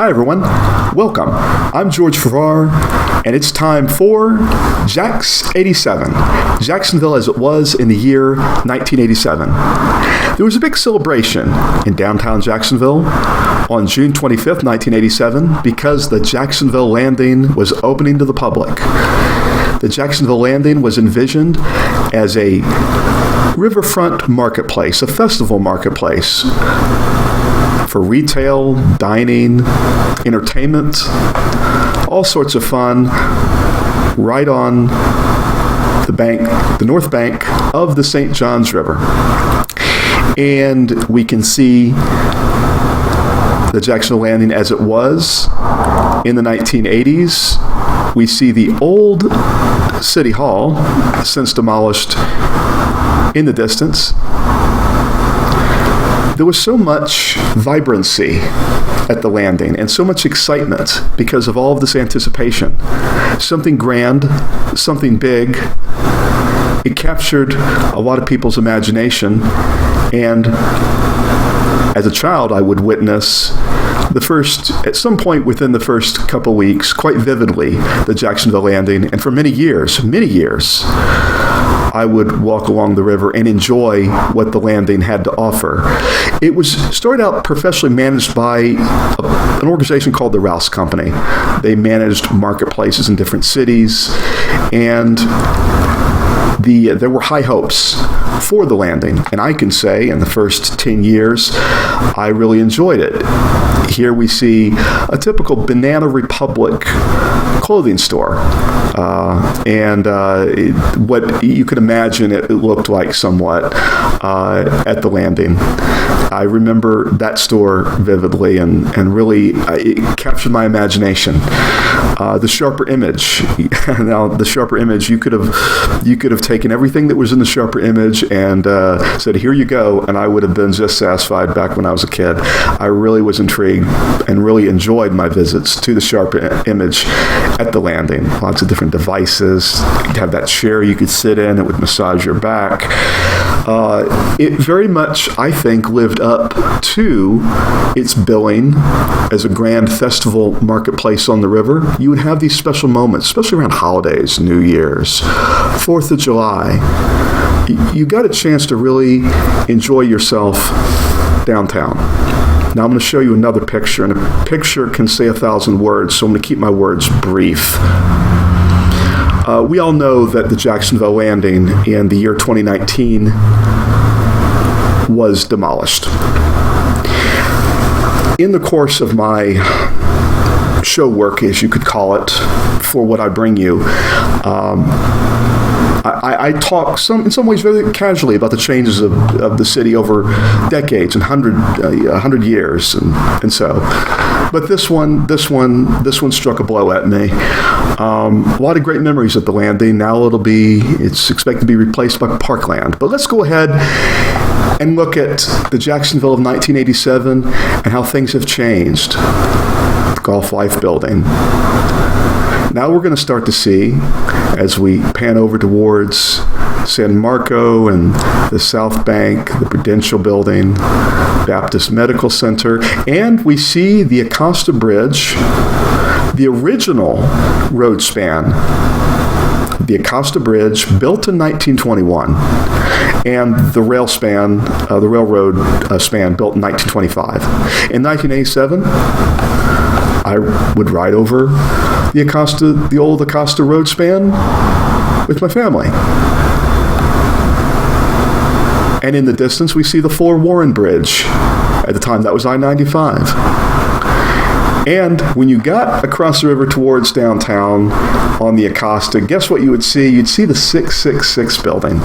Hi everyone, welcome. I'm Jorge Ferrara, and it's time for JAX 87, Jacksonville as it was in the year 1987. There was a big celebration in downtown Jacksonville on June 25th, 1987, because the Jacksonville Landing was opening to the public. The Jacksonville Landing was envisioned as a riverfront marketplace, a festival marketplace for retail, dining, entertainment, all sorts of fun, right on the north bank of the St. Johns River. And we can see the Jacksonville Landing as it was in the 1980s. We see the old City Hall, since demolished, in the distance. There was so much vibrancy at the landing and so much excitement because of all of this anticipation. Something grand, something big. It captured a lot of people's imagination, and as a child I would witness at some point within the first couple weeks, quite vividly, the Jacksonville Landing, and for many years, I would walk along the river and enjoy what the landing had to offer. It was started out professionally managed by an organization called the Rouse Company. They managed marketplaces in different cities, and there were high hopes for the landing. And I can say in the first 10 years, I really enjoyed it. Here we see a typical Banana Republic clothing store. What you could imagine it looked like somewhat at the landing. I remember that store vividly, and really it captured my imagination. The Sharper Image. Now, the Sharper Image, you could have taken everything that was in the Sharper Image and said, "Here you go," and I would have been just satisfied back when I was a kid. I really was intrigued and really enjoyed my visits to the Sharper Image at the landing. Lots of different devices. You'd have that chair you could sit in. It would massage your back. It very much, I think, lived up to its billing as a grand festival marketplace on the river. You would have these special moments, especially around holidays, New Year's, 4th of July. You got a chance to really enjoy yourself downtown. Now I'm going to show you another picture, and a picture can say 1,000 words, so I'm going to keep my words brief. We all know that the Jacksonville Landing in the year 2019 was demolished. In the course of my show work, as you could call it, for what I bring you, I talk in some ways very casually about the changes of the city over decades and 100 years and so. But this one struck a blow at me. A lot of great memories at the landing. Now it's expected to be replaced by parkland. But let's go ahead and look at the Jacksonville of 1987 and how things have changed. The Golf Life building. Now we're going to start to see, as we pan over towards San Marco and the South Bank, the Prudential Building, Baptist Medical Center, and we see the Acosta Bridge, the original road span, the Acosta Bridge, built in 1921, and the railroad span, built in 1925. In 1987, I would ride over the old Acosta road span with my family. And in the distance, we see the Fuller Warren Bridge. At the time, that was I-95. And when you got across the river towards downtown on the Acosta, guess what you would see? You'd see the 666 building.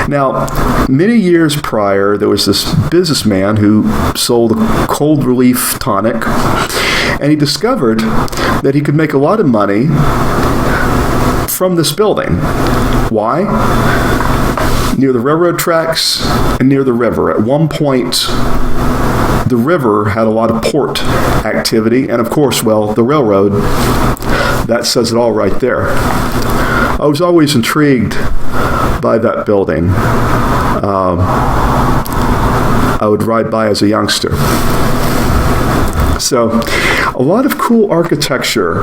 Now, many years prior, there was this businessman who sold a cold relief tonic, and he discovered that he could make a lot of money from this building. Why? Near the railroad tracks and near the river. At one point, the river had a lot of port activity, and of course, the railroad, that says it all right there. I was always intrigued by that building. I would ride by as a youngster. So a lot of cool architecture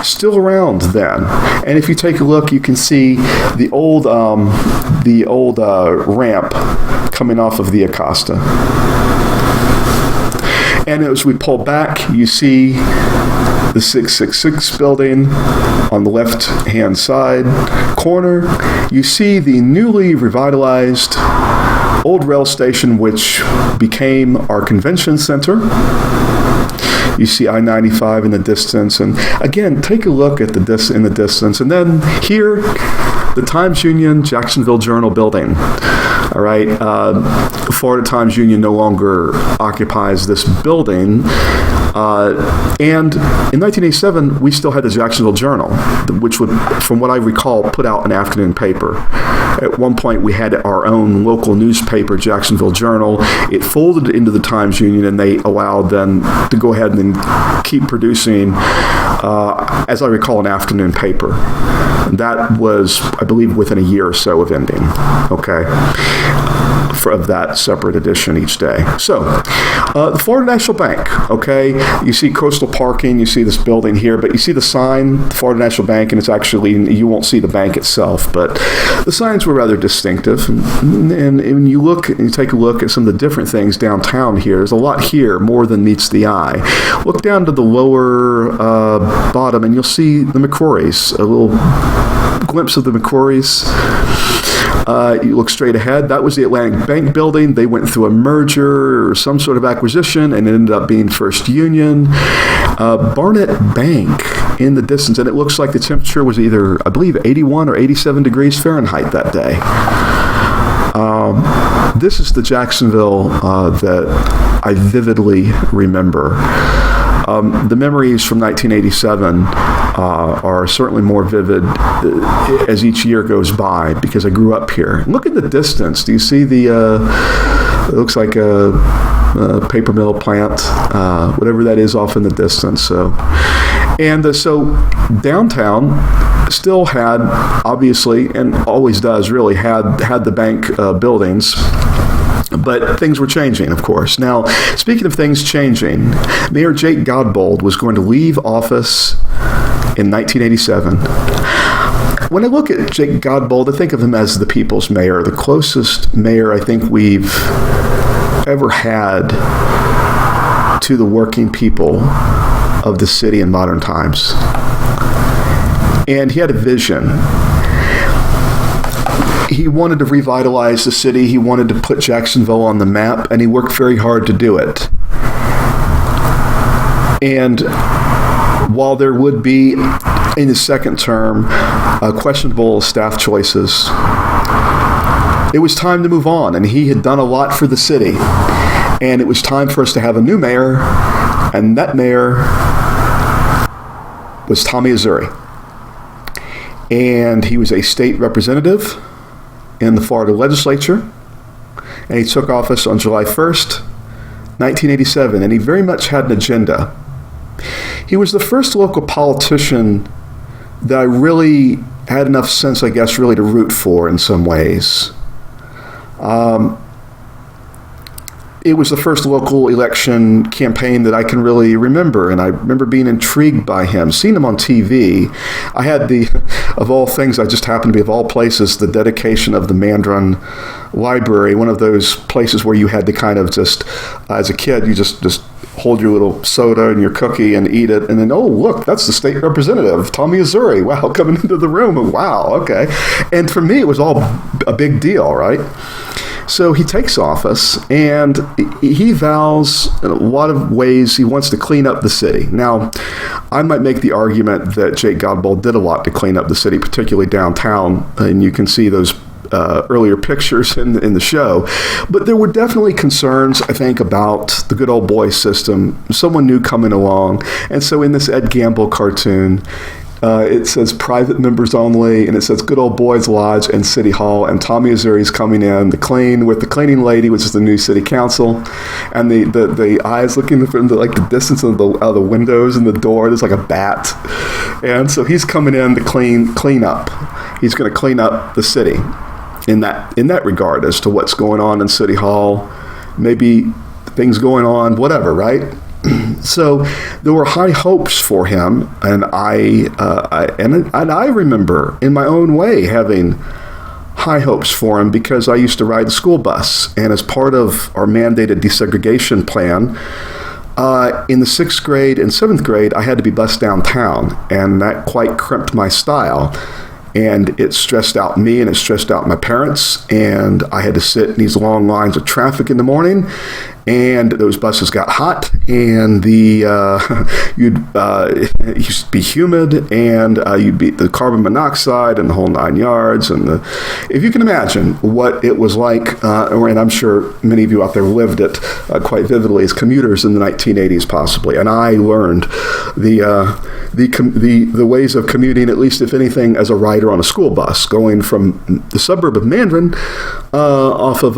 still around then. And if you take a look, you can see the old ramp coming off of the Acosta. And as we pull back, you see the 666 building on the left-hand side corner. You see the newly revitalized old rail station, which became our convention center. You see I-95 in the distance. And again, take a look at in the distance. And then here, the Times-Union Jacksonville Journal building. All right. Florida Times-Union no longer occupies this building. And in 1987, we still had the Jacksonville Journal, which would, from what I recall, put out an afternoon paper. At one point, we had our own local newspaper, Jacksonville Journal. It folded into the Times-Union, and they allowed them to go ahead and keep producing, as I recall, an afternoon paper. That was, I believe, within a year or so of ending, okay, of that separate edition each day. So, the Florida National Bank, okay, you see coastal parking, you see this building here, but you see the sign, the Florida National Bank, and it's actually, you won't see the bank itself, but the signs were rather distinctive. And when you look, and you take a look at some of the different things downtown here, there's a lot here, more than meets the eye. Look down to the lower bottom, and you'll see the McCrory's, a little glimpse of the McCrory's. You look straight ahead. That was the Atlantic Bank building. They went through a merger or some sort of acquisition, and it ended up being First Union. Barnett Bank in the distance, and it looks like the temperature was either, I believe, 81 or 87 degrees Fahrenheit that day. This is the Jacksonville that I vividly remember. The memories from 1987 are certainly more vivid as each year goes by because I grew up here. Look at the distance. Do you see the, it looks like a paper mill plant, whatever that is off in the distance. So downtown still had, obviously, and always does really, had the bank buildings. But things were changing, of course. Now, speaking of things changing, Mayor Jake Godbold was going to leave office in 1987. When I look at Jake Godbold, I think of him as the people's mayor, the closest mayor I think we've ever had to the working people of the city in modern times. And he had a vision. He wanted to revitalize the city. He wanted to put Jacksonville on the map, and he worked very hard to do it. And while there would be, in his second term, questionable staff choices, it was time to move on, and he had done a lot for the city. And it was time for us to have a new mayor, and that mayor was Tommy Hazouri. And he was a state representative in the Florida legislature, and he took office on July 1st, 1987, and he very much had an agenda. He was the first local politician that I really had enough sense, I guess, really to root for in some ways. It was the first local election campaign that I can really remember, and I remember being intrigued by him, seeing him on TV. I had of all things, I just happened to be, of all places, the dedication of the Mandarin Library, one of those places where you had to kind of just, as a kid, you just hold your little soda and your cookie and eat it, and then, oh, look, that's the state representative, Tommy Hazouri. Wow, coming into the room, and wow, okay. And for me, it was all a big deal, right? So he takes office, and he vows in a lot of ways he wants to clean up the city. Now, I might make the argument that Jake Godbold did a lot to clean up the city, particularly downtown, and you can see those earlier pictures in the show. But there were definitely concerns, I think, about the good old boy system, someone new coming along. And so in this Ed Gamble cartoon, it says private members only, and it says Good Old Boys Lodge and City Hall, and Tommy Hazouri's coming in to clean with the cleaning lady, which is the new city council, and the eyes looking from the distance of the windows and the door. There's like a bat, and so he's coming in to clean up. He's going to clean up the city in that regard as to what's going on in City Hall, maybe things going on, whatever, right? So there were high hopes for him, and I remember in my own way having high hopes for him because I used to ride the school bus, and as part of our mandated desegregation plan, in the 6th grade and 7th grade, I had to be bused downtown, and that quite crimped my style. And it stressed out me, and it stressed out my parents, and I had to sit in these long lines of traffic in the morning, and those buses got hot, and it used to be humid, and you'd be the carbon monoxide and the whole 9 yards, and if you can imagine what it was like, and I'm sure many of you out there lived it quite vividly as commuters in the 1980s, possibly, and I learned the ways of commuting, at least if anything, as a rider on a school bus, going from the suburb of Mandarin off of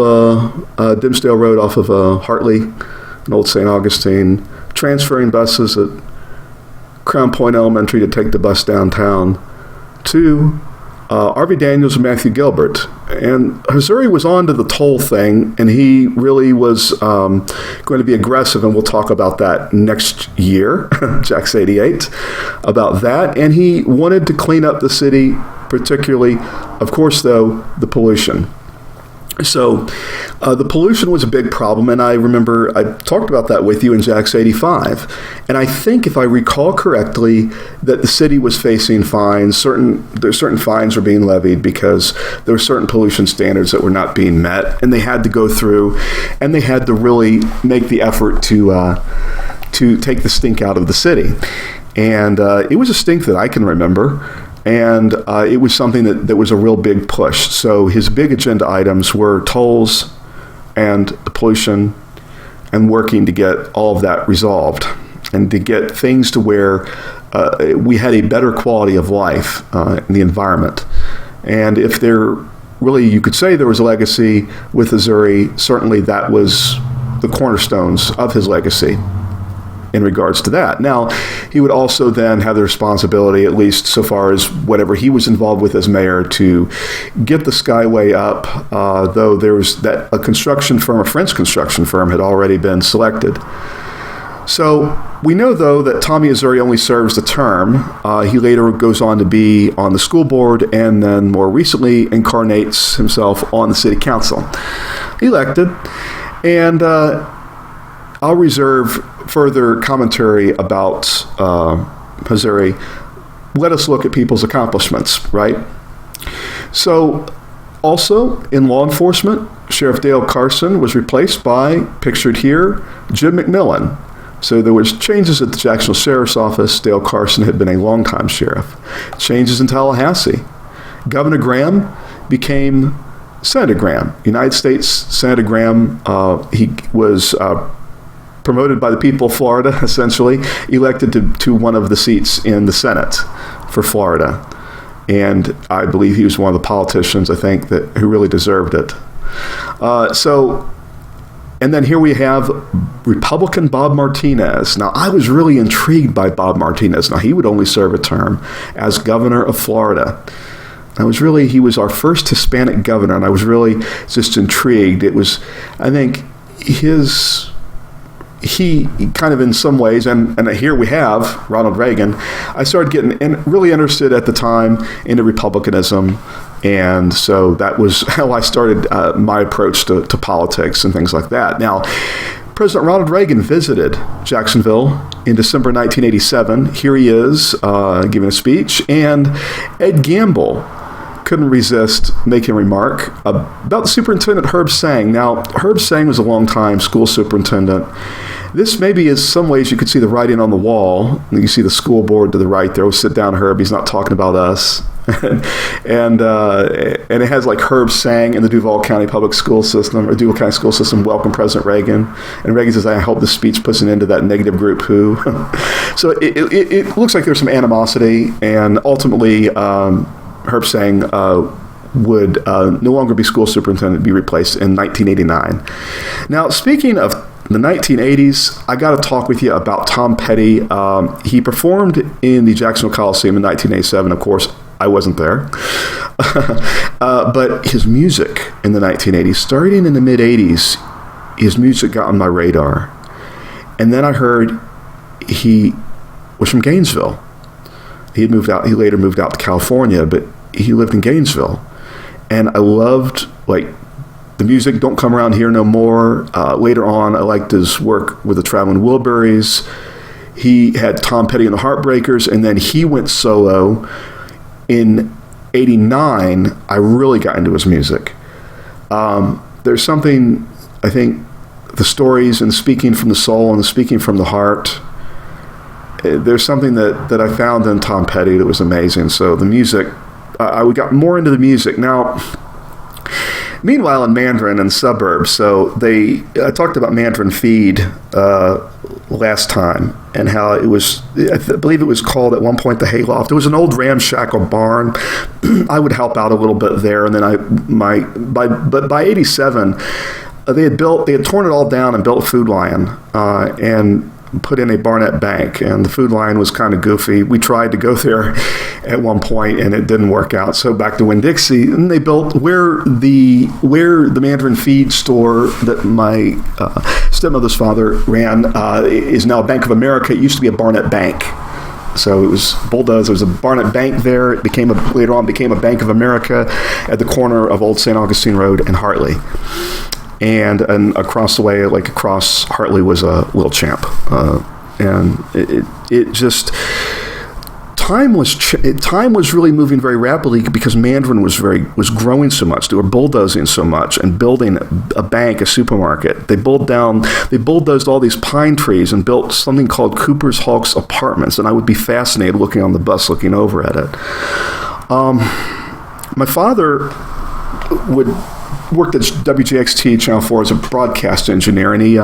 Dimsdale Road, off of Hartley and Old St. Augustine, transferring buses at Crown Point Elementary to take the bus downtown to R.V. Daniels and Matthew Gilbert. And Hazouri was on to the toll thing, and he really was going to be aggressive, and we'll talk about that next year, JAX 88, about that. And he wanted to clean up the city, particularly, of course, though, the pollution. So the pollution was a big problem, and I remember I talked about that with you in JAX 85. And I think, if I recall correctly, that the city was facing fines. Certain fines were being levied because there were certain pollution standards that were not being met, and they had to go through, and they had to really make the effort to take the stink out of the city. And it was a stink that I can remember. And it was something that was a real big push. So his big agenda items were tolls and the pollution, and working to get all of that resolved and to get things to where we had a better quality of life in the environment. And if there really, you could say there was a legacy with Azzurri, certainly that was the cornerstones of his legacy in regards to that. Now, he would also then have the responsibility, at least so far as whatever he was involved with as mayor, to get the Skyway up, though there was a French construction firm had already been selected. So we know, though, that Tommy Hazouri only serves the term. He later goes on to be on the school board, and then more recently incarnates himself on the city council. Elected. And I'll reserve further commentary about Hazouri. Let us look at people's accomplishments, right? So, also in law enforcement, Sheriff Dale Carson was replaced by, pictured here, Jim McMillan. So there was changes at the Jacksonville Sheriff's Office. Dale Carson had been a longtime sheriff. Changes in Tallahassee. Governor Graham became Senator Graham, United States Senator Graham. He was promoted by the people of Florida, essentially, elected to one of the seats in the Senate for Florida. And I believe he was one of the politicians, I think, who really deserved it. And then here we have Republican Bob Martinez. Now, I was really intrigued by Bob Martinez. Now, he would only serve a term as governor of Florida. He was our first Hispanic governor, and I was really just intrigued. It was, I think, he kind of in some ways, and here we have Ronald Reagan, I started getting really interested at the time into Republicanism, and so that was how I started my approach to politics and things like that. Now, President Ronald Reagan visited Jacksonville in December 1987. Here he is giving a speech, and Ed Gamble couldn't resist making a remark about the superintendent, Herb Sang. Now, Herb Sang was a longtime school superintendent. This maybe is some ways you could see the writing on the wall. You see the school board to the right there. Oh, sit down, Herb. He's not talking about us. and it has like Herb Sang in the Duval County Public School System, or Duval County School System, welcome President Reagan. And Reagan says, I hope this speech puts an end to that negative group who. So it looks like there's some animosity, and ultimately Herb Sang would no longer be school superintendent, be replaced in 1989. Now, speaking of the 1980s, I got to talk with you about Tom Petty. He performed in the Jacksonville Coliseum in 1987. Of course, I wasn't there. But his music in the 1980s, starting in the mid-80s, his music got on my radar. And then I heard he was from Gainesville. He had moved out. He later moved out to California, but he lived in Gainesville. And I loved, like, the music, Don't Come Around Here No More. Later on, I liked his work with the Traveling Wilburys. He had Tom Petty and the Heartbreakers, and then he went solo. In '89, I really got into his music. There's something, I think, the stories and speaking from the soul and the speaking from the heart, there's something that I found in Tom Petty that was amazing. So the music, I got more into the music. Now, meanwhile, in Mandarin and suburbs, so I talked about Mandarin Feed last time, and how it was, I believe it was called at one point the Hayloft. It was an old ramshackle barn. I would help out a little bit there, and then by '87, they had torn it all down and built a Food Lion, and put in a Barnett Bank, and the Food Lion was kind of goofy. We tried to go there at one point, and it didn't work out. So back to Winn-Dixie, and they built where the Mandarin Feed store that my stepmother's father ran is now Bank of America. It used to be a Barnett Bank. So it was bulldozed. There was a Barnett Bank there. It later on became a Bank of America at the corner of Old St. Augustine Road and Hartley. And across the way, like across Hartley, was a Little Champ, and it just time was really moving very rapidly because Mandarin was growing so much. They were bulldozing so much and building a bank, a supermarket. They bulldozed all these pine trees and built something called Cooper's Hulks Apartments, and I would be fascinated looking on the bus, looking over at it. My father worked at WJXT Channel 4 as a broadcast engineer, and he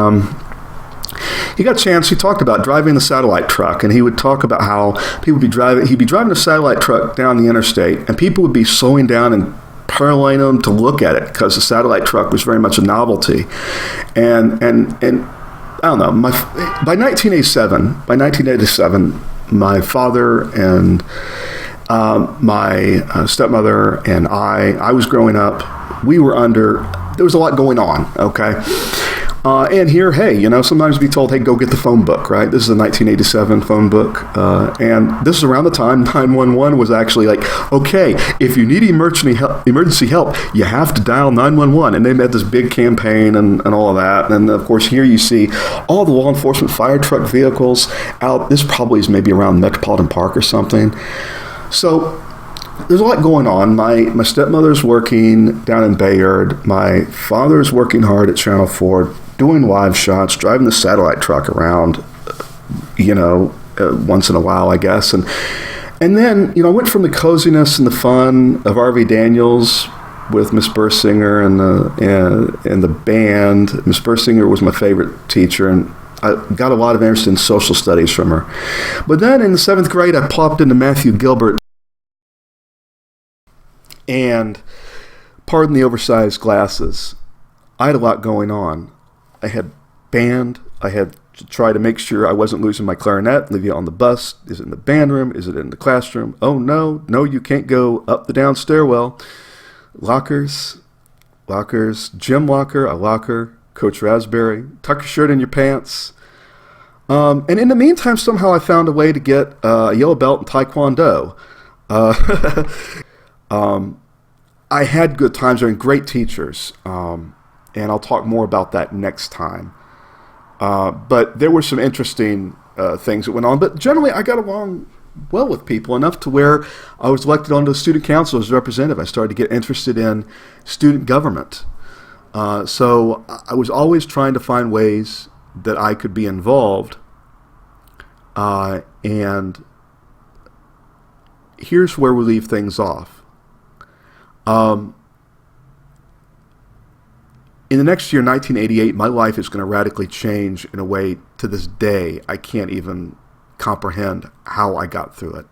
got a chance. He talked about driving the satellite truck, and he would talk about how people would be driving. He'd be driving a satellite truck down the interstate, and people would be slowing down and paralleling them to look at it because the satellite truck was very much a novelty. And I don't know. By 1987, my father and my stepmother and I was growing up. There was a lot going on, okay? And here, hey, sometimes be told, hey, go get the phone book, right? This is a 1987 phone book. And this is around the time 911 was actually like, okay, if you need emergency help, you have to dial 911. And they had this big campaign and all of that. And of course, here you see all the law enforcement fire truck vehicles out. This probably is maybe around Metropolitan Park or something. So there's a lot going on. My stepmother's working down in Bayard. My father's working hard at Channel 4, doing live shots, driving the satellite truck around, once in a while, I guess. And then, I went from the coziness and the fun of R.V. Daniels with Miss Bursinger and the band. Miss Bursinger was my favorite teacher, and I got a lot of interest in social studies from her. But then in the 7th grade, I popped into Matthew Gilbert. And pardon the oversized glasses, I had a lot going on. I had band. I had to try to make sure I wasn't losing my clarinet, leave it on the bus. Is it in the band room? Is it in the classroom? Oh, no, you can't go up the down stairwell. Lockers, gym locker, a locker, Coach Raspberry, tuck your shirt in your pants. And in the meantime, somehow I found a way to get a yellow belt in Taekwondo. I had good times. There were great teachers, and I'll talk more about that next time. But there were some interesting things that went on. But generally, I got along well with people enough to where I was elected onto the student council as a representative. I started to get interested in student government. So I was always trying to find ways that I could be involved. And here's where we leave things off. In the next year, 1988, my life is going to radically change in a way to this day I can't even comprehend how I got through it.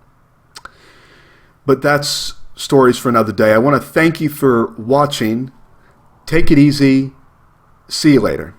But that's stories for another day. I want to thank you for watching. Take it easy. See you later.